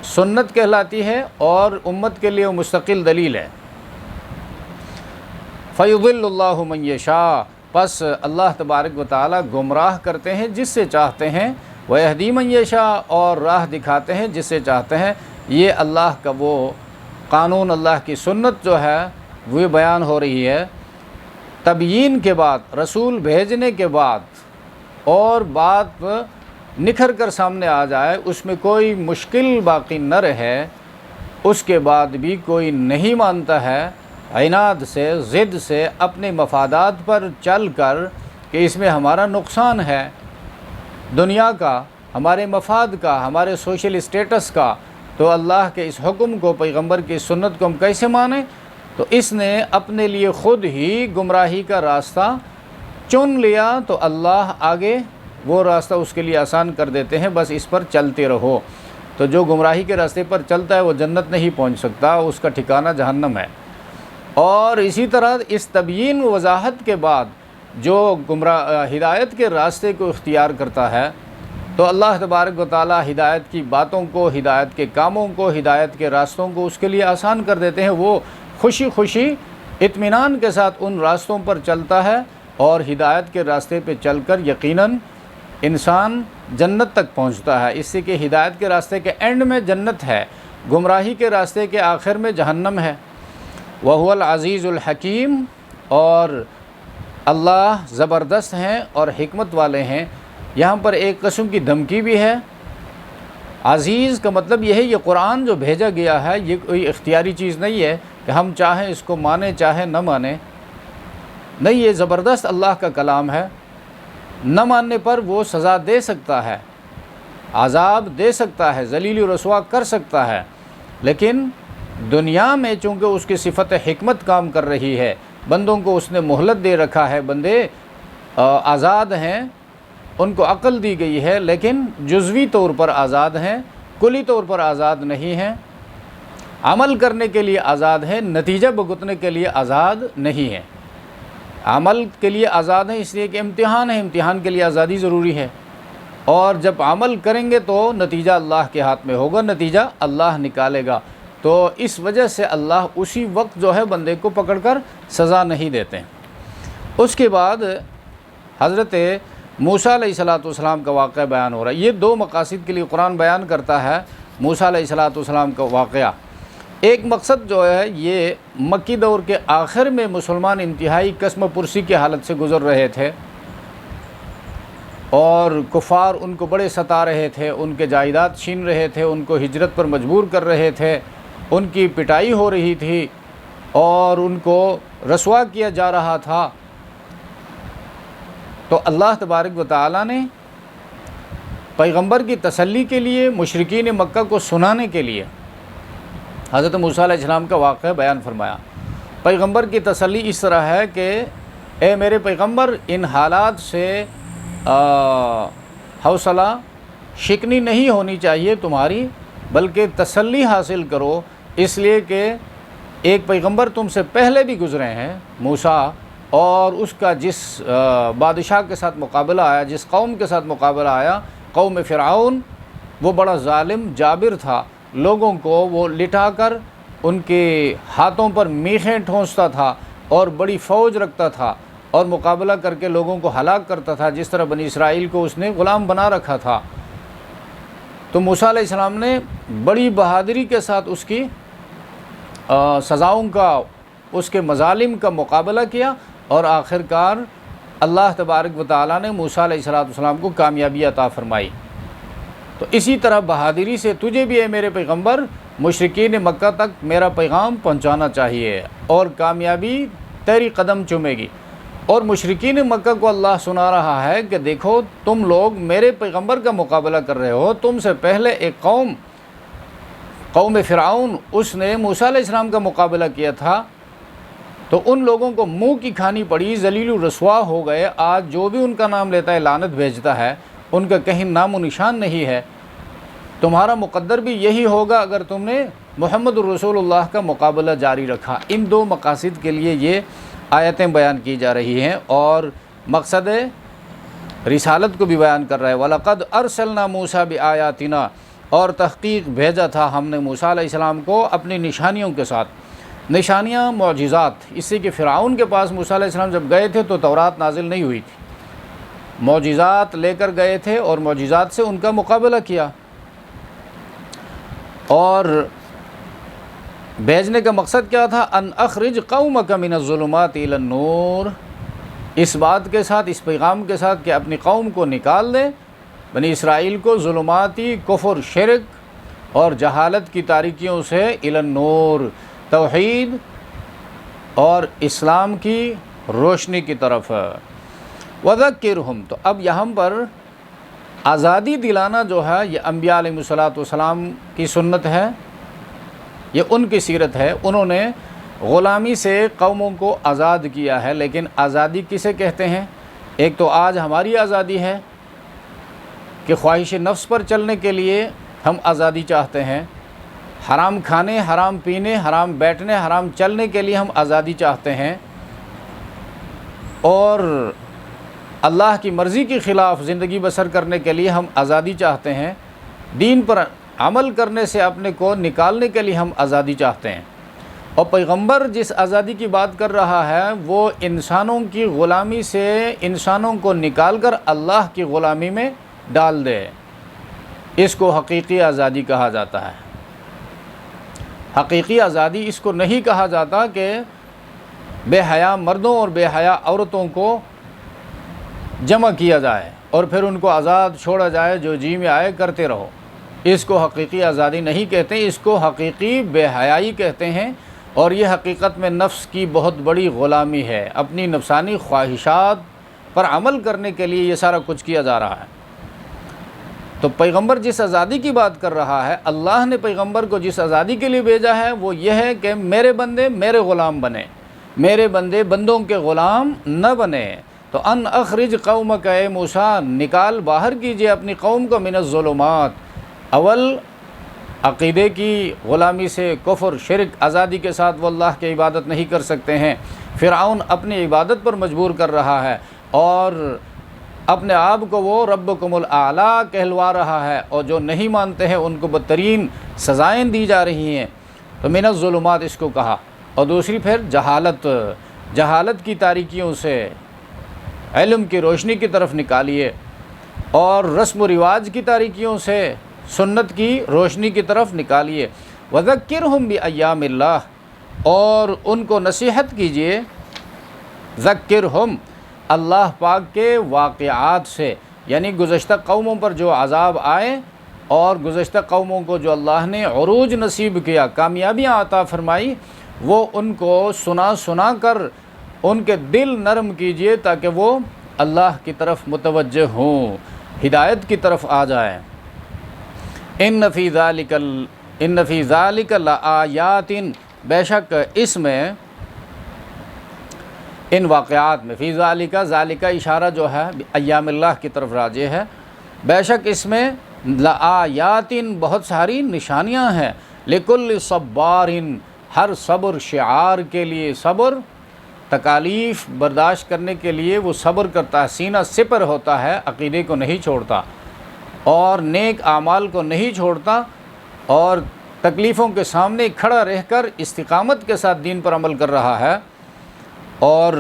A: سنت کہلاتی ہے اور امت کے لیے وہ مستقل دلیل ہے۔ فیضل اللہ من یشاء، پس اللہ تبارک و تعالیٰ گمراہ کرتے ہیں جس سے چاہتے ہیں، ویہدی من یشاء، اور راہ دکھاتے ہیں جس سے چاہتے ہیں۔ یہ اللہ کا وہ قانون، اللہ کی سنت جو ہے وہ بیان ہو رہی ہے۔ تبیین کے بعد، رسول بھیجنے کے بعد، اور بات نکھر کر سامنے آ جائے، اس میں کوئی مشکل باقی نہ رہے، اس کے بعد بھی کوئی نہیں مانتا ہے، عناد سے، ضد سے، اپنے مفادات پر چل کر کہ اس میں ہمارا نقصان ہے، دنیا کا، ہمارے مفاد کا، ہمارے سوشل اسٹیٹس کا، تو اللہ کے اس حکم کو، پیغمبر کی سنت کو ہم کیسے مانیں؟ تو اس نے اپنے لیے خود ہی گمراہی کا راستہ چن لیا تو اللہ آگے وہ راستہ اس کے لیے آسان کر دیتے ہیں، بس اس پر چلتے رہو۔ تو جو گمراہی کے راستے پر چلتا ہے وہ جنت نہیں پہنچ سکتا، اس کا ٹھکانہ جہنم ہے۔ اور اسی طرح اس تبیین و وضاحت کے بعد جو ہدایت کے راستے کو اختیار کرتا ہے تو اللہ تبارک و تعالی ہدایت کی باتوں کو، ہدایت کے کاموں کو، ہدایت کے راستوں کو اس کے لیے آسان کر دیتے ہیں۔ وہ خوشی خوشی اطمینان کے ساتھ ان راستوں پر چلتا ہے، اور ہدایت کے راستے پہ چل کر یقیناً انسان جنت تک پہنچتا ہے، اس سے کہ ہدایت کے راستے کے اینڈ میں جنت ہے، گمراہی کے راستے کے آخر میں جہنم ہے۔ وَهُوَ الْعَزِيزُ الْحَكِيمُ، اور اللہ زبردست ہیں اور حکمت والے ہیں۔ یہاں پر ایک قسم کی دھمکی بھی ہے۔ عزیز کا مطلب یہ ہے یہ قرآن جو بھیجا گیا ہے یہ کوئی اختیاری چیز نہیں ہے کہ ہم چاہیں اس کو مانیں چاہیں نہ مانیں، نہیں، یہ زبردست اللہ کا کلام ہے۔ نہ ماننے پر وہ سزا دے سکتا ہے، عذاب دے سکتا ہے، ذلیل و رسوا کر سکتا ہے، لیکن دنیا میں چونکہ اس کی صفت حکمت کام کر رہی ہے، بندوں کو اس نے مہلت دے رکھا ہے، بندے آزاد ہیں، ان کو عقل دی گئی ہے، لیکن جزوی طور پر آزاد ہیں، کلی طور پر آزاد نہیں ہیں، عمل کرنے کے لیے آزاد ہیں، نتیجہ بھگتنے کے لیے آزاد نہیں ہیں۔ عمل کے لیے آزاد ہیں اس لیے کہ امتحان ہے، امتحان کے لیے آزادی ضروری ہے، اور جب عمل کریں گے تو نتیجہ اللہ کے ہاتھ میں ہوگا، نتیجہ اللہ نکالے گا۔ تو اس وجہ سے اللہ اسی وقت جو ہے بندے کو پکڑ کر سزا نہیں دیتے ہیں۔ اس کے بعد حضرت موسیٰ علیہ السلام کا واقعہ بیان ہو رہا ہے۔ یہ دو مقاصد کے لیے قرآن بیان کرتا ہے موسیٰ علیہ السلام کا واقعہ۔ ایک مقصد جو ہے یہ مکی دور کے آخر میں مسلمان انتہائی قسم پرسی کی حالت سے گزر رہے تھے، اور کفار ان کو بڑے ستا رہے تھے، ان کے جائیداد چھین رہے تھے، ان کو ہجرت پر مجبور کر رہے تھے، ان کی پٹائی ہو رہی تھی اور ان کو رسوا کیا جا رہا تھا۔ تو اللہ تبارک و تعالیٰ نے پیغمبر کی تسلی کے لیے، مشرکین مکہ کو سنانے کے لیے حضرت موسیٰ علیہ السلام کا واقعہ بیان فرمایا۔ پیغمبر کی تسلی اس طرح ہے کہ اے میرے پیغمبر، ان حالات سے حوصلہ شکنی نہیں ہونی چاہیے تمہاری، بلکہ تسلی حاصل کرو، اس لیے کہ ایک پیغمبر تم سے پہلے بھی گزرے ہیں، موسیٰ، اور اس کا جس بادشاہ کے ساتھ مقابلہ آیا، جس قوم کے ساتھ مقابلہ آیا، قوم فرعون، وہ بڑا ظالم جابر تھا، لوگوں کو وہ لٹا کر ان کے ہاتھوں پر میخیں ٹھونستا تھا اور بڑی فوج رکھتا تھا اور مقابلہ کر کے لوگوں کو ہلاک کرتا تھا، جس طرح بنی اسرائیل کو اس نے غلام بنا رکھا تھا۔ تو موسیٰ علیہ السلام نے بڑی بہادری کے ساتھ اس کی سزاؤں کا، اس کے مظالم کا مقابلہ کیا، اور آخرکار اللہ تبارک و تعالیٰ نے موسیٰ علیہ السلام کو کامیابی عطا فرمائی۔ تو اسی طرح بہادری سے تجھے بھی، اے میرے پیغمبر، مشرکین مکہ تک میرا پیغام پہنچانا چاہیے، اور کامیابی تیری قدم چومے گی۔ اور مشرکین مکہ کو اللہ سنا رہا ہے کہ دیکھو تم لوگ میرے پیغمبر کا مقابلہ کر رہے ہو، تم سے پہلے ایک قوم فرعون، اس نے موسیٰ علیہ السلام کا مقابلہ کیا تھا، تو ان لوگوں کو منہ کی کھانی پڑی، ذلیل و رسوا ہو گئے۔ آج جو بھی ان کا نام لیتا ہے لعنت بھیجتا ہے، ان کا کہیں نام و نشان نہیں ہے۔ تمہارا مقدر بھی یہی ہوگا اگر تم نے محمد الرسول اللہ کا مقابلہ جاری رکھا۔ ان دو مقاصد کے لیے یہ آیتیں بیان کی جا رہی ہیں، اور مقصد رسالت کو بھی بیان کر رہا ہے۔ وَلَقَدْ أَرْسَلْنَا مُوسَىٰ بِآيَاتِنَا، اور تحقیق بھیجا تھا ہم نے موسیٰ علیہ السلام کو اپنی نشانیوں کے ساتھ۔ نشانیاں، معجزات، اس سے کہ فرعون کے پاس موسیٰ علیہ السلام جب گئے تھے تو تورات نازل نہیں ہوئی تھی، معجزات لے کر گئے تھے اور معجزات سے ان کا مقابلہ کیا۔ اور بھیجنے کا مقصد کیا تھا؟ ان اخرج قومک من الظلمات الی النور، اس بات کے ساتھ، اس پیغام کے ساتھ کہ اپنی قوم کو نکال دے، بنی اسرائیل کو ظلماتی کفر، شرک اور جہالت کی تاریکیوں سے الی النور، توحید اور اسلام کی روشنی کی طرف۔ وذکرہم، تو اب یہاں پر آزادی دلانا جو ہے یہ انبیاء علیہ السلام کی سنت ہے، یہ ان کی سیرت ہے۔ انہوں نے غلامی سے قوموں کو آزاد کیا ہے، لیکن آزادی کسے کہتے ہیں؟ ایک تو آج ہماری آزادی ہے کہ خواہش نفس پر چلنے کے لیے ہم آزادی چاہتے ہیں، حرام کھانے، حرام پینے، حرام بیٹھنے، حرام چلنے کے لیے ہم آزادی چاہتے ہیں، اور اللہ کی مرضی کے خلاف زندگی بسر کرنے کے لیے ہم آزادی چاہتے ہیں، دین پر عمل کرنے سے اپنے کو نکالنے کے لیے ہم آزادی چاہتے ہیں۔ اور پیغمبر جس آزادی کی بات کر رہا ہے وہ انسانوں کی غلامی سے انسانوں کو نکال کر اللہ کی غلامی میں ڈال دے، اس کو حقیقی آزادی کہا جاتا ہے۔ حقیقی آزادی اس کو نہیں کہا جاتا کہ بے حیا مردوں اور بے حیا عورتوں کو جمع کیا جائے اور پھر ان کو آزاد چھوڑا جائے، جو جی میں آئے کرتے رہو، اس کو حقیقی آزادی نہیں کہتے، اس کو حقیقی بے حیائی کہتے ہیں، اور یہ حقیقت میں نفس کی بہت بڑی غلامی ہے۔ اپنی نفسانی خواہشات پر عمل کرنے کے لیے یہ سارا کچھ کیا جا رہا ہے۔ تو پیغمبر جس آزادی کی بات کر رہا ہے، اللہ نے پیغمبر کو جس آزادی کے لیے بھیجا ہے وہ یہ ہے کہ میرے بندے میرے غلام بنے، میرے بندے بندوں کے غلام نہ بنے۔ تو ان اخرج قومک، اے موسیٰ نکال باہر کیجئے اپنی قوم کو من الظلمات، اول عقیدے کی غلامی سے، کفر شرک، آزادی کے ساتھ وہ اللہ کی عبادت نہیں کر سکتے ہیں۔ فرعون اپنی عبادت پر مجبور کر رہا ہے اور اپنے آپ کو وہ ربکم الاعلیٰ کہلوا رہا ہے، اور جو نہیں مانتے ہیں ان کو بدترین سزائیں دی جا رہی ہیں۔ تو من الظلمات اس کو کہا، اور دوسری پھر جہالت کی تاریکیوں سے علم کی روشنی کی طرف نکالیے، اور رسم و رواج کی تاریکیوں سے سنت کی روشنی کی طرف نکالیے۔ وذکرہم بایام اللہ، اور ان کو نصیحت کیجیے، ذکرہم اللہ پاک کے واقعات سے، یعنی گزشتہ قوموں پر جو عذاب آئے اور گزشتہ قوموں کو جو اللہ نے عروج نصیب کیا، کامیابیاں عطا فرمائی، وہ ان کو سنا کر ان کے دل نرم کیجیے تاکہ وہ اللہ کی طرف متوجہ ہوں، ہدایت کی طرف آ جائیں۔ ان فی ذالک لآیات، بے شک اس میں، ان واقعات میں، فی ذالک اشارہ جو ہے ایام اللہ کی طرف راجع ہے، بے شک اس میں لآیات بہت ساری نشانیاں ہیں، لکل صبار، ہر صبر شعار کے لیے، صبر تکالیف برداشت کرنے کے لیے وہ صبر کرتا ہے، سینہ سپر ہوتا ہے، عقیدے کو نہیں چھوڑتا اور نیک اعمال کو نہیں چھوڑتا، اور تکلیفوں کے سامنے کھڑا رہ کر استقامت کے ساتھ دین پر عمل کر رہا ہے، اور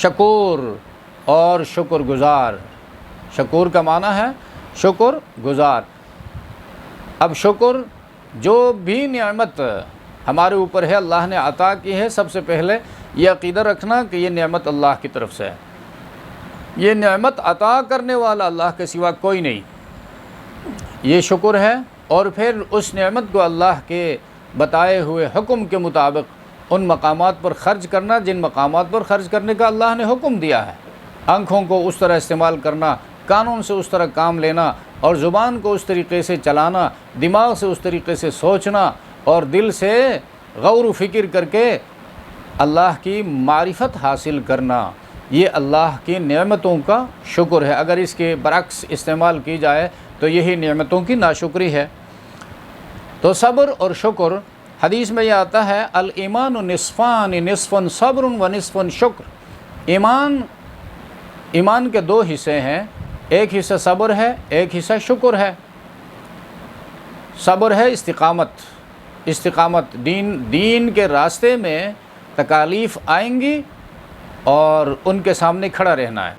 A: شکور اور شکر گزار۔ شکور کا معنی ہے شکر گزار۔ اب شکر، جو بھی نعمت ہمارے اوپر ہے اللہ نے عطا کی ہے، سب سے پہلے یہ عقیدہ رکھنا کہ یہ نعمت اللہ کی طرف سے ہے، یہ نعمت عطا کرنے والا اللہ کے سوا کوئی نہیں، یہ شکر ہے۔ اور پھر اس نعمت کو اللہ کے بتائے ہوئے حکم کے مطابق ان مقامات پر خرچ کرنا جن مقامات پر خرچ کرنے کا اللہ نے حکم دیا ہے، آنکھوں کو اس طرح استعمال کرنا، کانوں سے اس طرح کام لینا، اور زبان کو اس طریقے سے چلانا، دماغ سے اس طریقے سے سوچنا، اور دل سے غور و فکر کر کے اللہ کی معرفت حاصل کرنا، یہ اللہ کی نعمتوں کا شکر ہے۔ اگر اس کے برعکس استعمال کی جائے تو یہی نعمتوں کی ناشکری ہے۔ تو صبر اور شکر، حدیث میں یہ آتا ہے الایمان نصفان، نصف صبر و نصف شکر۔ ایمان کے دو حصے ہیں، ایک حصہ صبر ہے، ایک حصہ شکر ہے۔ صبر ہے استقامت، دین کے راستے میں تکالیف آئیں گی اور ان کے سامنے کھڑا رہنا ہے۔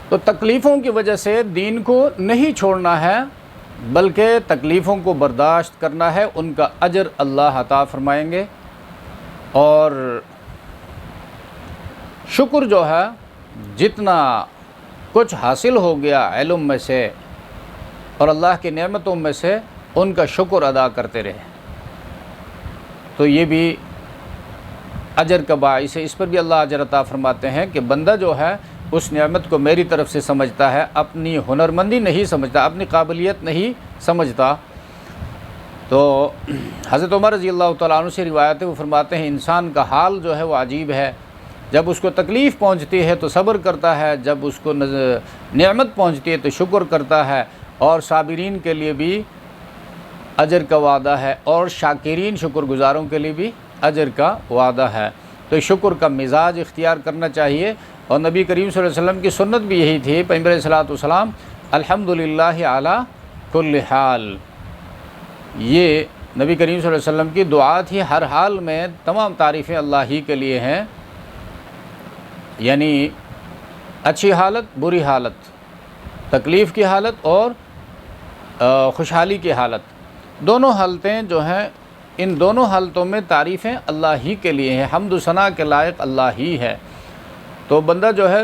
A: تو تکلیفوں کی وجہ سے دین کو نہیں چھوڑنا ہے، بلکہ تکلیفوں کو برداشت کرنا ہے، ان کا اجر اللہ عطا فرمائیں گے۔ اور شکر جو ہے، جتنا کچھ حاصل ہو گیا علم میں سے اور اللہ کی نعمتوں میں سے، ان کا شکر ادا کرتے رہے، تو یہ بھی اجر کا باعث ہے۔ اس پر بھی اللہ اجر عطا فرماتے ہیں کہ بندہ جو ہے اس نعمت کو میری طرف سے سمجھتا ہے، اپنی ہنرمندی نہیں سمجھتا، اپنی قابلیت نہیں سمجھتا۔ تو حضرت عمر رضی اللہ تعالیٰ عنہ سے روایت ہے، وہ فرماتے ہیں انسان کا حال جو ہے وہ عجیب ہے، جب اس کو تکلیف پہنچتی ہے تو صبر کرتا ہے، جب اس کو نعمت پہنچتی ہے تو شکر کرتا ہے، اور صابرین کے لیے بھی اجر کا وعدہ ہے، اور شاکرین شکر گزاروں کے لیے بھی اجر کا وعدہ ہے۔ تو شکر کا مزاج اختیار کرنا چاہیے، اور نبی کریم صلی اللہ علیہ وسلم کی سنت بھی یہی تھی، پیغمبر علیہ الصلوۃ والسلام الحمدللہ علی کل حال، یہ نبی کریم صلی اللہ علیہ وسلم کی دعا تھی، ہر حال میں تمام تعریفیں اللہ ہی کے لیے ہیں، یعنی اچھی حالت، بری حالت، تکلیف کی حالت اور خوشحالی کی حالت، دونوں حالتیں جو ہیں، ان دونوں حالتوں میں تعریفیں اللہ ہی کے لیے ہیں، حمد و ثنا کے لائق اللہ ہی ہے۔ تو بندہ جو ہے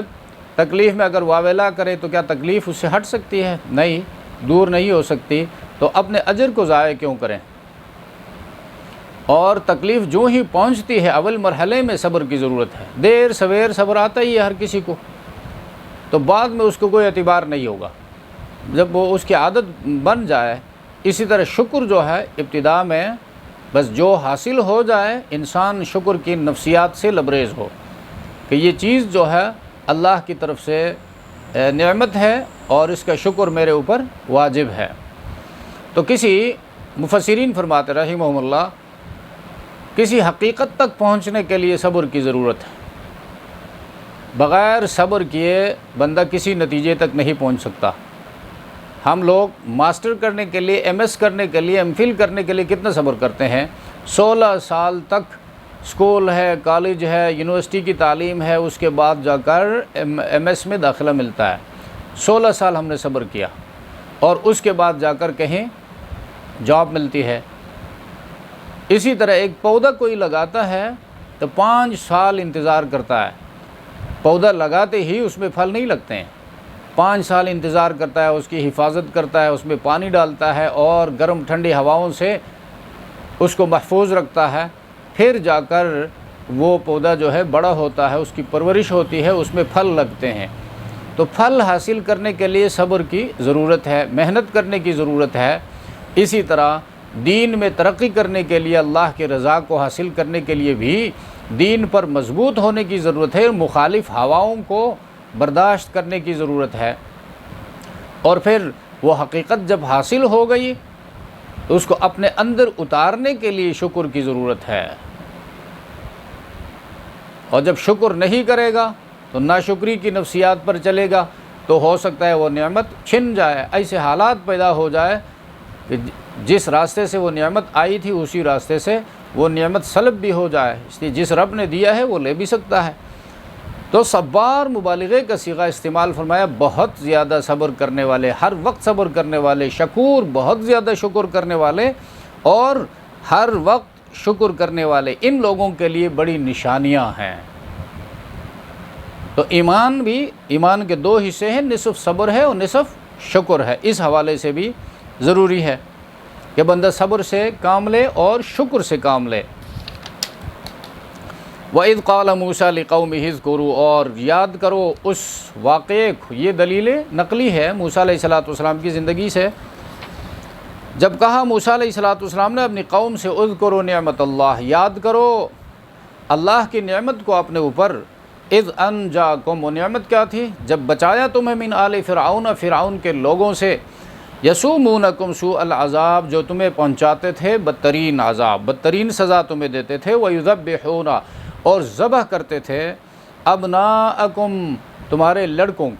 A: تکلیف میں اگر واویلا کرے تو کیا تکلیف اس سے ہٹ سکتی ہے؟ نہیں، دور نہیں ہو سکتی، تو اپنے اجر کو ضائع کیوں کریں؟ اور تکلیف جو ہی پہنچتی ہے اول مرحلے میں صبر کی ضرورت ہے، دیر سویر صبر آتا ہی ہے ہر کسی کو، تو بعد میں اس کو کوئی اعتبار نہیں ہوگا جب وہ اس کی عادت بن جائے۔ اسی طرح شکر جو ہے ابتدا میں بس جو حاصل ہو جائے، انسان شکر کی نفسیات سے لبریز ہو کہ یہ چیز جو ہے اللہ کی طرف سے نعمت ہے اور اس کا شکر میرے اوپر واجب ہے۔ تو کسی مفسرین فرماتے رحمہم اللہ، کسی حقیقت تک پہنچنے کے لیے صبر کی ضرورت ہے، بغیر صبر کیے بندہ کسی نتیجے تک نہیں پہنچ سکتا۔ ہم لوگ ماسٹر کرنے کے لیے، ایم ایس کرنے کے لیے، ایم فل کرنے کے لیے کتنا صبر کرتے ہیں؟ 16 سال تک اسکول ہے، کالج ہے، یونیورسٹی کی تعلیم ہے، اس کے بعد جا کر ایم ایس میں داخلہ ملتا ہے۔ 16 سال ہم نے صبر کیا، اور اس کے بعد جا کر کہیں جاب ملتی ہے۔ اسی طرح ایک پودا کوئی لگاتا ہے تو 5 سال انتظار کرتا ہے، پودا لگاتے ہی اس میں پھل نہیں لگتے ہیں، 5 سال انتظار کرتا ہے، اس کی حفاظت کرتا ہے، اس میں پانی ڈالتا ہے، اور گرم ٹھنڈی ہواؤں سے اس کو محفوظ رکھتا ہے، پھر جا کر وہ پودا جو ہے بڑا ہوتا ہے، اس کی پرورش ہوتی ہے، اس میں پھل لگتے ہیں۔ تو پھل حاصل کرنے کے لیے صبر کی ضرورت ہے، محنت کرنے کی ضرورت ہے۔ اسی طرح دین میں ترقی کرنے کے لیے، اللہ کے رضا کو حاصل کرنے کے لیے بھی دین پر مضبوط ہونے کی ضرورت ہے، مخالف ہواؤں کو برداشت کرنے کی ضرورت ہے، اور پھر وہ حقیقت جب حاصل ہو گئی تو اس کو اپنے اندر اتارنے کے لیے شکر کی ضرورت ہے، اور جب شکر نہیں کرے گا تو ناشکری کی نفسیات پر چلے گا، تو ہو سکتا ہے وہ نعمت چھن جائے، ایسے حالات پیدا ہو جائے کہ جس راستے سے وہ نعمت آئی تھی اسی راستے سے وہ نعمت سلب بھی ہو جائے، اس لیے جس رب نے دیا ہے وہ لے بھی سکتا ہے۔ تو صبار مبالغے کا صیغہ استعمال فرمایا، بہت زیادہ صبر کرنے والے، ہر وقت صبر کرنے والے، شکور بہت زیادہ شکر کرنے والے، اور ہر وقت شکر کرنے والے، ان لوگوں کے لیے بڑی نشانیاں ہیں۔ تو ایمان بھی، ایمان کے 2 حصے ہیں، نصف صبر ہے اور نصف شکر ہے، اس حوالے سے بھی ضروری ہے کہ بندہ صبر سے کام لے اور شکر سے کام لے۔ وَإِذْ قَالَ مُوسَىٰ لِقَوْمِهِ اذْكُرُوا، اور یاد کرو اس واقعے کو، یہ دلیل نقلی ہے موسیٰ علیہ السلام کی زندگی سے۔ جب کہا موسیٰ علیہ السلام نے اپنی قوم سے، اذکروا نعمت اللہ، یاد کرو اللہ کی نعمت کو اپنے اوپر، اذ انجاکم، وہ نعمت کیا تھی؟ جب بچایا تمہیں من آل فرعون، فرعون کے لوگوں سے، یسومونکم سوء العذاب، جو تمہیں پہنچاتے تھے بدترین عذاب، بدترین سزا تمہیں دیتے تھے، ویذبحون، اور ذبح کرتے تھے ابناءکم، تمہارے لڑکوں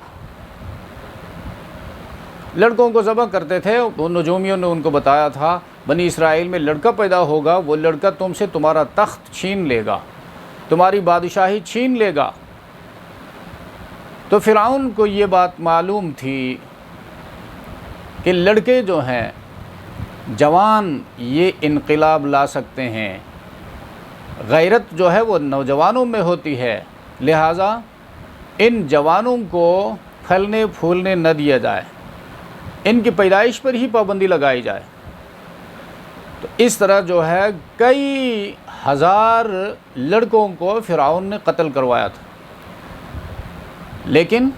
A: کو ذبح کرتے تھے۔ ان نجومیوں نے ان کو بتایا تھا بنی اسرائیل میں لڑکا پیدا ہوگا، وہ لڑکا تم سے تمہارا تخت چھین لے گا، تمہاری بادشاہی چھین لے گا۔ تو فرعون کو یہ بات معلوم تھی کہ لڑکے جو ہیں جوان، یہ انقلاب لا سکتے ہیں، غیرت جو ہے وہ نوجوانوں میں ہوتی ہے، لہٰذا ان جوانوں کو پھلنے پھولنے نہ دیا جائے، ان کی پیدائش پر ہی پابندی لگائی جائے۔ تو اس طرح جو ہے کئی ہزار لڑکوں کو فرعون نے قتل کروایا تھا، لیکن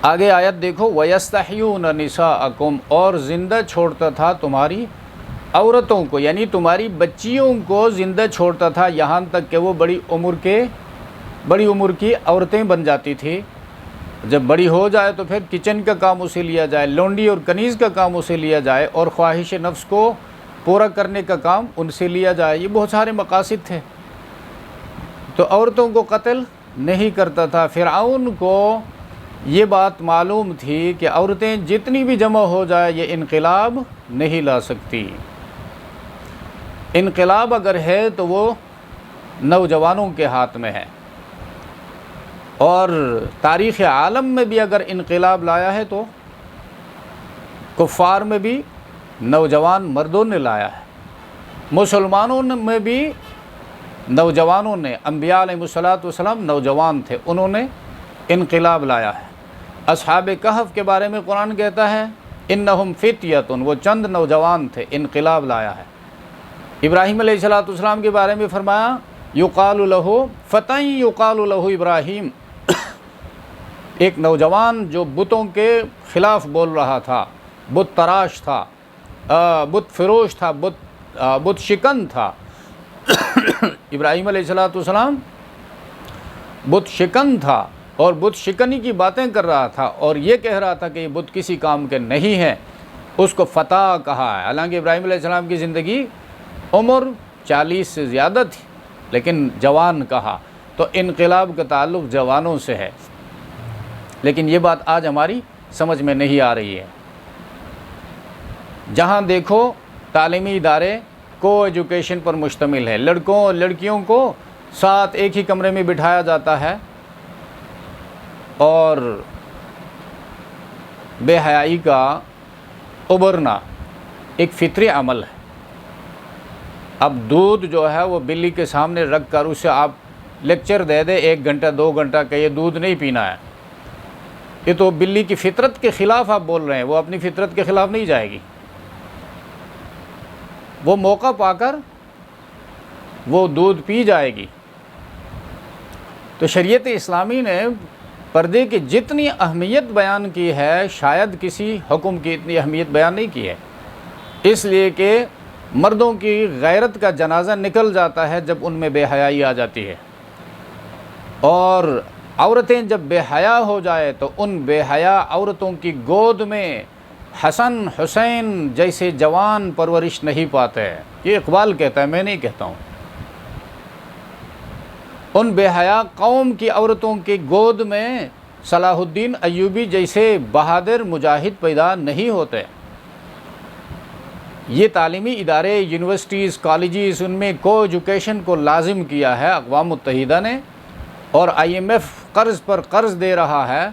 A: آگے آیت دیکھو، وَيَسْتَحْيُونَ نِسَاءَكُمْ، اور زندہ چھوڑتا تھا تمہاری عورتوں کو، یعنی تمہاری بچیوں کو زندہ چھوڑتا تھا، یہاں تک کہ وہ بڑی عمر کے بڑی عمر کی عورتیں بن جاتی تھی، جب بڑی ہو جائے تو پھر کچن کا کام اسے لیا جائے، لونڈی اور کنیز کا کام اسے لیا جائے، اور خواہش نفس کو پورا کرنے کا کام ان سے لیا جائے۔ یہ بہت سارے مقاصد تھے، تو عورتوں کو قتل نہیں کرتا تھا۔ فرعون کو یہ بات معلوم تھی کہ عورتیں جتنی بھی جمع ہو جائے یہ انقلاب نہیں لا سکتی، انقلاب اگر ہے تو وہ نوجوانوں کے ہاتھ میں ہے، اور تاریخ عالم میں بھی اگر انقلاب لایا ہے تو کفار میں بھی نوجوان مردوں نے لایا ہے، مسلمانوں میں بھی نوجوانوں نے، انبیاء علیہ الصلوۃ والسلام نوجوان تھے، انہوں نے انقلاب لایا ہے۔ اصحاب کہف کے بارے میں قرآن کہتا ہے انہم فتیۃ، وہ چند نوجوان تھے، انقلاب لایا ہے۔ ابراہیم علیہ السلام کے بارے میں فرمایا یقال لہ فتى یقال لہ ابراہیم، ایک نوجوان جو بتوں کے خلاف بول رہا تھا، بت تراش تھا، بت فروش تھا، بت شکن تھا۔ ابراہیم علیہ السلام بت شکن تھا اور بت شکنی کی باتیں کر رہا تھا، اور یہ کہہ رہا تھا کہ یہ بت کسی کام کے نہیں ہیں، اس کو فتح کہا ہے۔ حالانکہ ابراہیم علیہ السلام کی زندگی عمر 40 سے زیادہ تھی، لیکن جوان کہا، تو انقلاب کا تعلق جوانوں سے ہے، لیکن یہ بات آج ہماری سمجھ میں نہیں آ رہی ہے۔ جہاں دیکھو تعلیمی ادارے کو ایجوکیشن پر مشتمل ہے، لڑکوں اور لڑکیوں کو ساتھ ایک ہی کمرے میں بٹھایا جاتا ہے، اور بے حیائی کا ابھرنا ایک فطری عمل ہے۔ اب دودھ جو ہے وہ بلی کے سامنے رکھ کر اسے آپ لیکچر دے دے 1 گھنٹہ 2 گھنٹہ کہ یہ دودھ نہیں پینا ہے، یہ تو بلی کی فطرت کے خلاف آپ بول رہے ہیں، وہ اپنی فطرت کے خلاف نہیں جائے گی، وہ موقع پا کر وہ دودھ پی جائے گی۔ تو شریعت اسلامی نے پردے کی جتنی اہمیت بیان کی ہے شاید کسی حکم کی اتنی اہمیت بیان نہیں کی ہے، اس لیے کہ مردوں کی غیرت کا جنازہ نکل جاتا ہے جب ان میں بے حیائی آ جاتی ہے، اور عورتیں جب بے حیا ہو جائے تو ان بے حیا عورتوں کی گود میں حسن حسین جیسے جوان پرورش نہیں پاتے۔ یہ اقبال کہتا ہے، میں نہیں کہتا ہوں۔ ان بے حیا قوم کی عورتوں کی گود میں صلاح الدین ایوبی جیسے بہادر مجاہد پیدا نہیں ہوتے۔ یہ تعلیمی ادارے، یونیورسٹیز، کالجز، ان میں کو ایجوکیشن کو لازم کیا ہے اقوام متحدہ نے، اور IMF قرض پر قرض دے رہا ہے،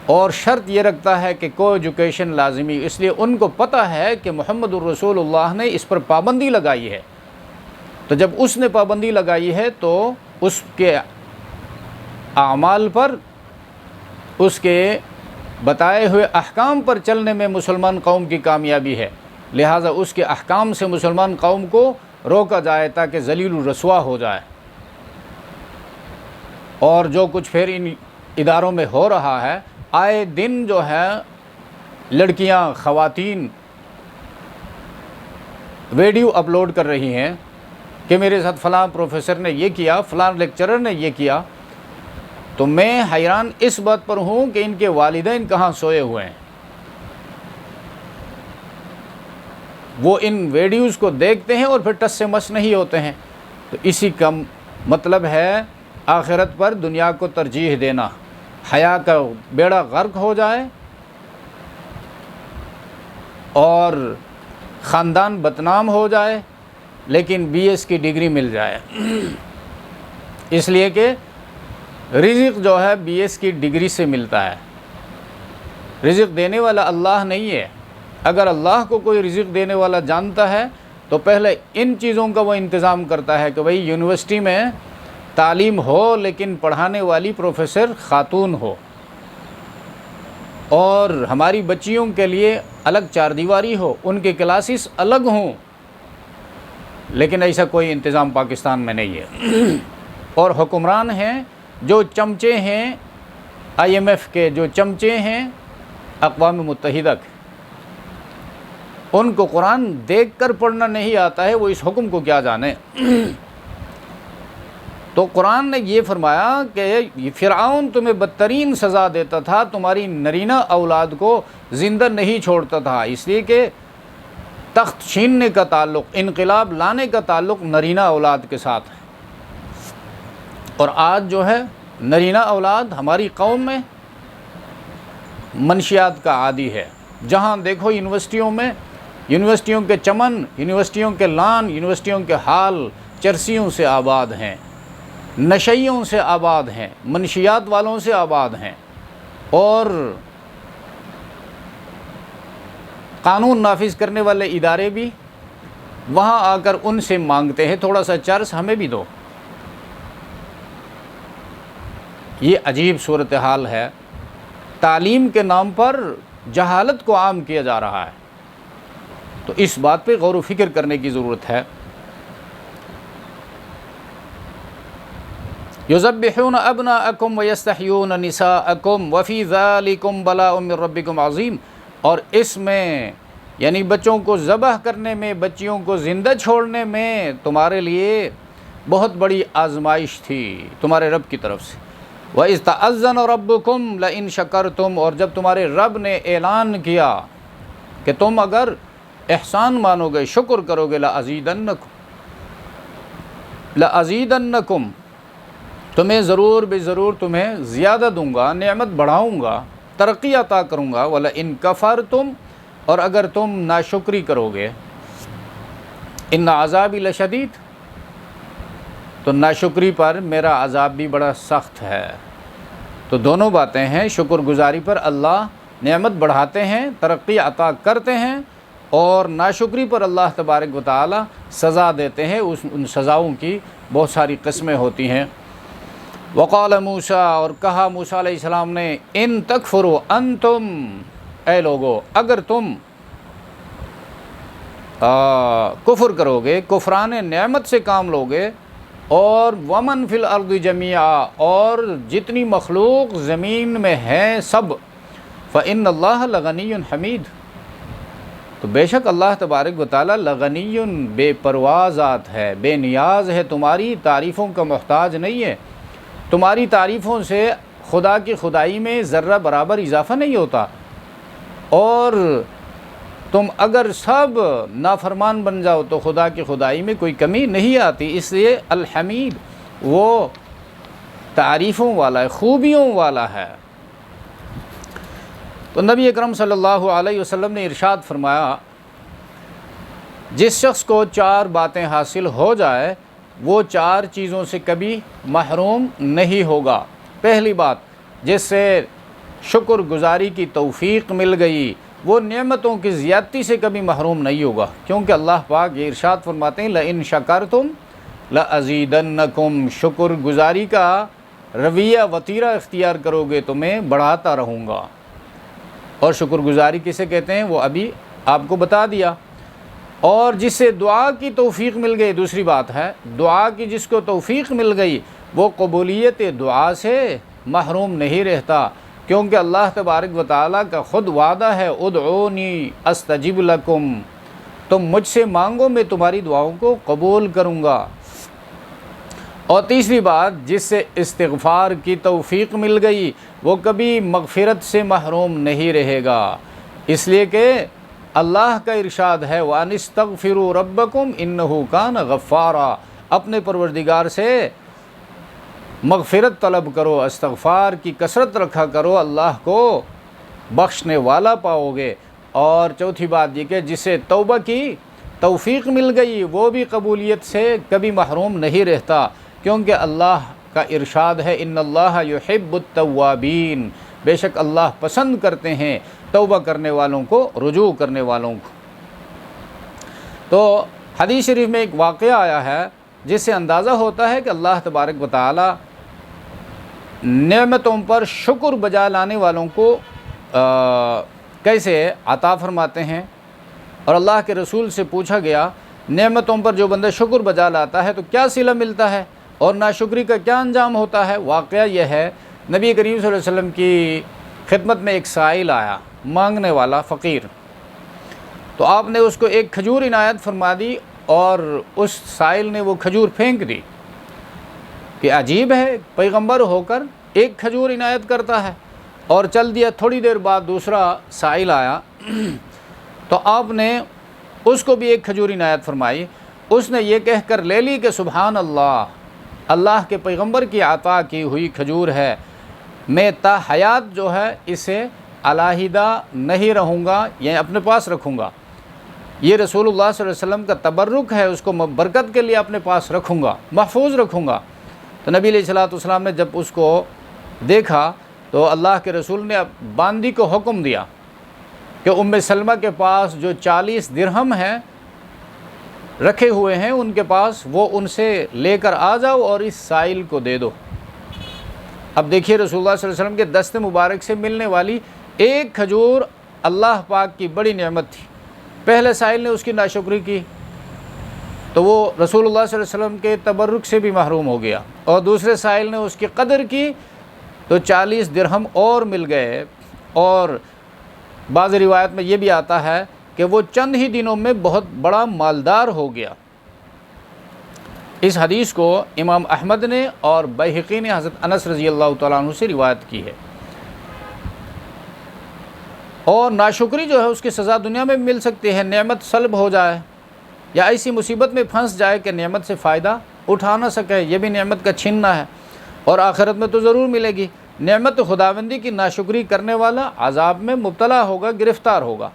A: اور شرط یہ رکھتا ہے کہ کو ایجوکیشن لازمی، اس لیے ان کو پتہ ہے کہ محمد الرسول اللہ نے اس پر پابندی لگائی ہے، تو جب اس نے پابندی لگائی ہے تو اس کے اعمال پر، اس کے بتائے ہوئے احکام پر چلنے میں مسلمان قوم کی کامیابی ہے، لہٰذا اس کے احکام سے مسلمان قوم کو روکا جائے تاکہ ذلیل و رسوا ہو جائے۔ اور جو کچھ پھر ان اداروں میں ہو رہا ہے، آئے دن جو ہے لڑکیاں، خواتین ویڈیو اپلوڈ کر رہی ہیں کہ میرے ساتھ فلاں پروفیسر نے یہ کیا، فلاں لیکچرر نے یہ کیا، تو میں حیران اس بات پر ہوں کہ ان کے والدین کہاں سوئے ہوئے ہیں۔ وہ ان ویڈیوز کو دیکھتے ہیں اور پھر ٹس سے مس نہیں ہوتے ہیں، تو اسی کا مطلب ہے آخرت پر دنیا کو ترجیح دینا، حیا کا بیڑا غرق ہو جائے اور خاندان بدنام ہو جائے، لیکن BS کی ڈگری مل جائے، اس لیے کہ رزق جو ہے BS کی ڈگری سے ملتا ہے۔ رزق دینے والا اللہ نہیں ہے۔ اگر اللہ کو کوئی رزق دینے والا جانتا ہے تو پہلے ان چیزوں کا وہ انتظام کرتا ہے کہ بھئی یونیورسٹی میں تعلیم ہو لیکن پڑھانے والی پروفیسر خاتون ہو، اور ہماری بچیوں کے لیے الگ 4 دیواری ہو، ان کے کلاسز الگ ہوں، لیکن ایسا کوئی انتظام پاکستان میں نہیں ہے۔ اور حکمران ہیں جو چمچے ہیں IMF کے، جو چمچے ہیں اقوام متحدہ کے، ان کو قرآن دیکھ کر پڑھنا نہیں آتا ہے، وہ اس حکم کو کیا جانے۔ تو قرآن نے یہ فرمایا کہ فرعون تمہیں بدترین سزا دیتا تھا، تمہاری نرینہ اولاد کو زندہ نہیں چھوڑتا تھا، اس لیے کہ تخت چھیننے کا تعلق، انقلاب لانے کا تعلق نرینہ اولاد کے ساتھ ہے۔ اور آج جو ہے نرینہ اولاد ہماری قوم میں منشیات کا عادی ہے۔ جہاں دیکھو یونیورسٹیوں میں، یونیورسٹیوں کے چمن، یونیورسٹیوں کے لان، یونیورسٹیوں کے حال چرسیوں سے آباد ہیں، نشیوں سے آباد ہیں، منشیات والوں سے آباد ہیں، اور قانون نافذ کرنے والے ادارے بھی وہاں آ کر ان سے مانگتے ہیں تھوڑا سا چرس ہمیں بھی دو۔ یہ عجیب صورتحال ہے۔ تعلیم کے نام پر جہالت کو عام کیا جا رہا ہے، تو اس بات پہ غور و فکر کرنے کی ضرورت ہے۔ یذبحون ابناءکم ویستحیون نساءکم وفی ذالکم بلاء من ربکم عظیم، اور اس میں یعنی بچوں کو ذبح کرنے میں، بچیوں کو زندہ چھوڑنے میں تمہارے لیے بہت بڑی آزمائش تھی تمہارے رب کی طرف سے۔ وَإِذْ تَأَذَّنَ رَبُّكُمْ لَئِن شَكَرْتُمْ، اور جب تمہارے رب نے اعلان کیا کہ تم اگر احسان مانو گے، شکر کرو گے، لَأَزِيدَنَّكُمْ، تمہیں ضرور بے ضرور تمہیں زیادہ دوں گا، نعمت بڑھاؤں گا، ترقی عطا کروں گا۔ وَلَئِن كَفَرْتُمْ، اور اگر تم ناشکری کرو گے، إِنَّ عَذَابِي لَشَدِيدٌ، تو ناشکری پر میرا عذاب بھی بڑا سخت ہے۔ تو دونوں باتیں ہیں، شکر گزاری پر اللہ نعمت بڑھاتے ہیں، ترقی عطا کرتے ہیں، اور ناشکری پر اللہ تبارک و تعالی سزا دیتے ہیں۔ ان سزاؤں کی بہت ساری قسمیں ہوتی ہیں۔ وقال موسیٰ، اور کہا موسیٰ علیہ السلام نے، ان تکفروا انتم، اے لوگو اگر تم کفر کرو گے، کفران نعمت سے کام لوگے، اور ومن فی الارض جمیعا، اور جتنی مخلوق زمین میں ہے سب، فإن اللہ لغنی حمید، تو بے شک اللہ تبارک و تعالی لغنی، بے پرواہ ذات ہے، بے نیاز ہے، تمہاری تعریفوں کا محتاج نہیں ہے۔ تمہاری تعریفوں سے خدا کی خدائی میں ذرہ برابر اضافہ نہیں ہوتا، اور تم اگر سب نافرمان بن جاؤ تو خدا کی خدائی میں کوئی کمی نہیں آتی۔ اس لیے الحمید وہ تعریفوں والا ہے، خوبیوں والا ہے۔ تو نبی اکرم صلی اللہ علیہ وسلم نے ارشاد فرمایا، جس شخص کو 4 باتیں حاصل ہو جائے وہ 4 چیزوں سے کبھی محروم نہیں ہوگا۔ پہلی بات، جس سے شکر گزاری کی توفیق مل گئی، وہ نعمتوں کی زیادتی سے کبھی محروم نہیں ہوگا، کیونکہ اللہ پاک یہ ارشاد فرماتے ہیں، لئن شکرتم لازیدنکم، شکر گزاری کا رویہ وطیرہ اختیار کرو گے تو میں بڑھاتا رہوں گا۔ اور شکر گزاری کسے کہتے ہیں وہ ابھی آپ کو بتا دیا۔ اور جس سے دعا کی توفیق مل گئی، دوسری بات ہے، دعا کی جس کو توفیق مل گئی وہ قبولیت دعا سے محروم نہیں رہتا، کیونکہ اللہ تبارک و تعالیٰ کا خود وعدہ ہے، ادعونی استجب لکم، تم مجھ سے مانگو میں تمہاری دعاؤں کو قبول کروں گا۔ اور تیسری بات، جس سے استغفار کی توفیق مل گئی وہ کبھی مغفرت سے محروم نہیں رہے گا، اس لیے کہ اللہ کا ارشاد ہے، وَأَنِ اسْتَغْفِرُوا رَبَّكُمْ إِنَّهُ كَانَ غَفَّارًا، اپنے پروردگار سے مغفرت طلب کرو، استغفار کی کثرت رکھا کرو، اللہ کو بخشنے والا پاؤ گے۔ اور چوتھی بات یہ کہ جسے توبہ کی توفیق مل گئی وہ بھی قبولیت سے کبھی محروم نہیں رہتا، کیونکہ اللہ کا ارشاد ہے، ان اللہ یحب التوابین، بے شک اللہ پسند کرتے ہیں توبہ کرنے والوں کو، رجوع کرنے والوں کو۔ تو حدیث شریف میں ایک واقعہ آیا ہے جس سے اندازہ ہوتا ہے کہ اللہ تبارک و تعالی نعمتوں پر شکر بجا لانے والوں کو کیسے عطا فرماتے ہیں۔ اور اللہ کے رسول سے پوچھا گیا، نعمتوں پر جو بندہ شکر بجا لاتا ہے تو کیا صلہ ملتا ہے، اور ناشکری کا کیا انجام ہوتا ہے۔ واقعہ یہ ہے، نبی کریم صلی اللہ علیہ وسلم کی خدمت میں ایک سائل آیا، مانگنے والا فقیر، تو آپ نے اس کو ایک کھجور عنایت فرما دی، اور اس سائل نے وہ کھجور پھینک دی۔ کہ عجیب ہے، پیغمبر ہو کر ایک کھجور عنایت کرتا ہے، اور چل دیا۔ تھوڑی دیر بعد دوسرا سائل آیا تو آپ نے اس کو بھی ایک کھجور عنایت فرمائی۔ اس نے یہ کہہ کر لے لی کہ سبحان اللہ، اللہ کے پیغمبر کی عطا کی ہوئی کھجور ہے، میں تا حیات جو ہے اسے علیحدہ نہیں رہوں گا، یعنی اپنے پاس رکھوں گا، یہ رسول اللہ صلی اللہ علیہ وسلم کا تبرک ہے، اس کو برکت کے لیے اپنے پاس رکھوں گا، محفوظ رکھوں گا۔ تو نبی علیہ السلام نے جب اس کو دیکھا تو اللہ کے رسول نے باندی کو حکم دیا کہ ام سلمہ کے پاس جو 40 درہم ہیں رکھے ہوئے ہیں ان کے پاس، وہ ان سے لے کر آ جاؤ اور اس سائل کو دے دو۔ اب دیکھیے رسول اللہ صلی اللہ علیہ وسلم کے دست مبارک سے ملنے والی ایک کھجور اللہ پاک کی بڑی نعمت تھی۔ پہلے سائل نے اس کی ناشکری کی تو وہ رسول اللہ صلی اللہ علیہ وسلم کے تبرک سے بھی محروم ہو گیا، اور دوسرے سائل نے اس کی قدر کی تو 40 درہم اور مل گئے۔ اور بعض روایت میں یہ بھی آتا ہے کہ وہ چند ہی دنوں میں بہت بڑا مالدار ہو گیا۔ اس حدیث کو امام احمد نے اور بیہقی نے حضرت انس رضی اللہ تعالیٰ عنہ سے روایت کی ہے۔ اور ناشکری جو ہے اس کی سزا دنیا میں مل سکتی ہے، نعمت سلب ہو جائے یا ایسی مصیبت میں پھنس جائے کہ نعمت سے فائدہ اٹھا نہ سکے، یہ بھی نعمت کا چھیننا ہے، اور آخرت میں تو ضرور ملے گی۔ نعمت خداوندی کی ناشکری کرنے والا عذاب میں مبتلا ہوگا، گرفتار ہوگا۔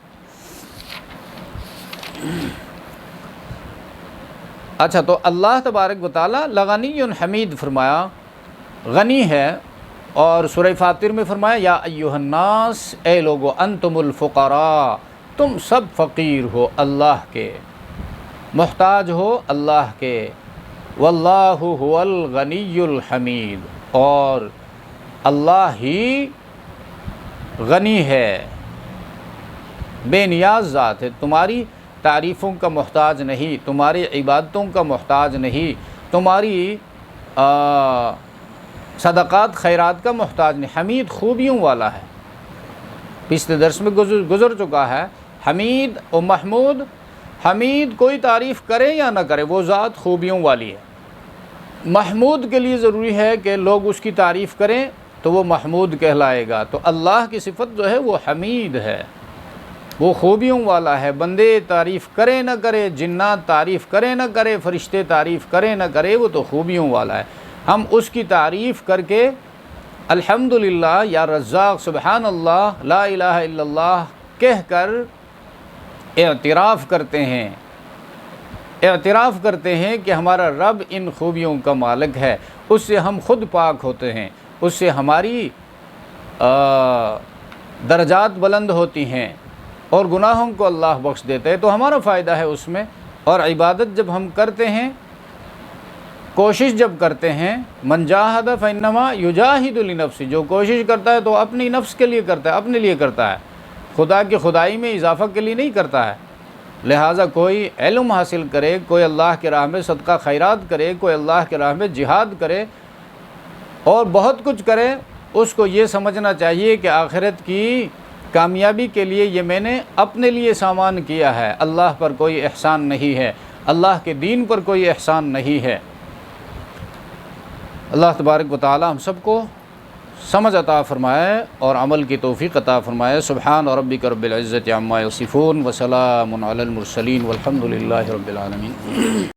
A: اچھا، تو اللہ تبارک و تعالی لغنی حمید فرمایا، غنی ہے، اور سورہ فاطر میں فرمایا یا ایھا الناس، اے لوگو انتم الفقراء، تم سب فقیر ہو اللہ کے، محتاج ہو اللہ کے، واللہ هو الغنی الحمید، اور اللہ ہی غنی ہے، بے نیاز ذات ہے، تمہاری تعریفوں کا محتاج نہیں، تمہاری عبادتوں کا محتاج نہیں، تمہاری صدقات خیرات کا محتاج نہیں، حمید خوبیوں والا ہے۔ پچھلے درس میں گزر چکا ہے، حمید و محمود، حمید کوئی تعریف کرے یا نہ کرے وہ ذات خوبیوں والی ہے، محمود کے لیے ضروری ہے کہ لوگ اس کی تعریف کریں تو وہ محمود کہلائے گا۔ تو اللہ کی صفت جو ہے وہ حمید ہے، وہ خوبیوں والا ہے، بندے تعریف کرے نہ کرے، جنات تعریف کرے نہ کرے، فرشتے تعریف کرے نہ کرے، وہ تو خوبیوں والا ہے۔ ہم اس کی تعریف کر کے الحمدللہ یا رزاق سبحان اللہ لا الہ الا اللہ کہہ کر اعتراف کرتے ہیں، اعتراف کرتے ہیں کہ ہمارا رب ان خوبیوں کا مالک ہے، اس سے ہم خود پاک ہوتے ہیں، اس سے ہماری درجات بلند ہوتی ہیں، اور گناہوں کو اللہ بخش دیتے ہیں، تو ہمارا فائدہ ہے اس میں۔ اور عبادت جب ہم کرتے ہیں، کوشش جب کرتے ہیں، من جاہد فانما یجاہد لنفسہ، جو کوشش کرتا ہے تو اپنی نفس کے لیے کرتا ہے، اپنے لیے کرتا ہے، خدا کی خدائی میں اضافہ کے لیے نہیں کرتا ہے۔ لہٰذا کوئی علم حاصل کرے، کوئی اللہ کی راہ میں صدقہ خیرات کرے، کوئی اللہ کی راہ میں جہاد کرے، اور بہت کچھ کرے، اس کو یہ سمجھنا چاہیے کہ آخرت کی کامیابی کے لیے یہ میں نے اپنے لیے سامان کیا ہے، اللہ پر کوئی احسان نہیں ہے، اللہ کے دین پر کوئی احسان نہیں ہے۔ اللہ تبارک و تعالی ہم سب کو سمجھ عطا فرمائے اور عمل کی توفیق عطا فرمائے۔ سبحان ربک رب العزت عما یصفون وسلام علی المرسلین والحمد للہ رب العالمین۔